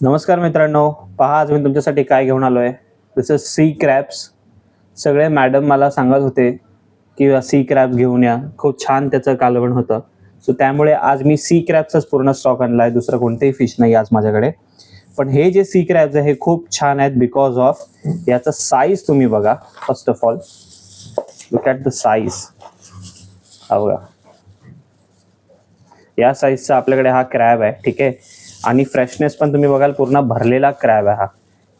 नमस्कार मित्रांनो, पहा आज मी तुमच्यासाठी काय घेऊन आलोय. दिस इज सी क्रॅब्स. सगळे मॅडम मला सांगत होते की सी क्रॅब्स घेऊन या, खूप छान त्याचं कालवण होतं. सो त्यामुळे आज मी सी क्रॅब्सचाच पूर्ण स्टॉक आणलाय, दुसरं कोणतेही फिश नाही आज माझ्याकडे. पण हे जे सी क्रॅब्स आहे हे खूप छान आहेत बिकॉज ऑफ याचा साईज. तुम्ही बघा, first of all look at the size. हा बघा, या साईजचा आपल्याकडे हा क्रॅब आहे, ठीक आहे. आणि फ्रेशनेस पण तुम्ही बघाल, पूर्ण भरलेला क्रॅब आहे हा.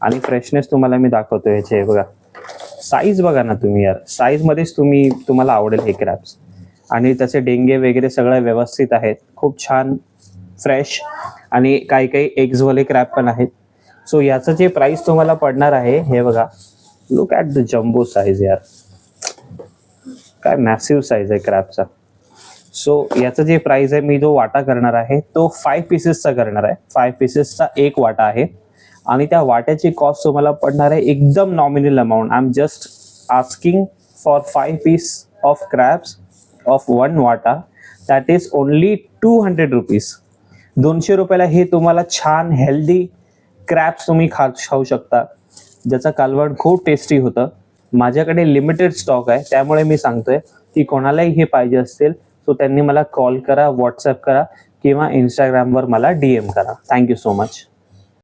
आणि फ्रेशनेस तुम्हाला मी दाखवतो याचे. बघा साईज बघा ना तुम्ही यार, साईजमध्येच तुम्हाला आवडेल हे क्रॅब्स. आणि त्याचे डेंगे वगैरे सगळं व्यवस्थित आहेत, खूप छान फ्रेश. आणि काही काही एग्जवाले क्रॅब पण आहेत. सो याचं जे प्राइस तुम्हाला पडणार आहे हे बघा, look at the jumbo size यार, काय मॅसिव्ह साईज आहे क्रॅबचा. सो याचं जे प्राइस आहे, मी जो वाटा करणार आहे तो 5 पीसेसचा करणार आहे. 5 पीसेसचा एक वाटा आहे. आणि त्या वाट्याची कॉस्ट तुम्हाला पडणार आहे एकदम nominal amount. I am just asking for 5 piece of crabs of 1 वाटा, दॅट इज ओनली 200 रुपीज. 200 रुपयाला हे तुम्हाला छान हेल्दी क्रॅब्स तुम्ही खाऊ शकता, ज्याचं कालवण खूप टेस्टी होतं. माझ्याकडे लिमिटेड स्टॉक आहे, त्यामुळे मी सांगतोय की कोणालाही हे पाहिजे असेल सो त्यांनी मला कॉल करा, व्हॉट्सअप करा किंवा इंस्टाग्रामवर मला DM करा. Thank you so much.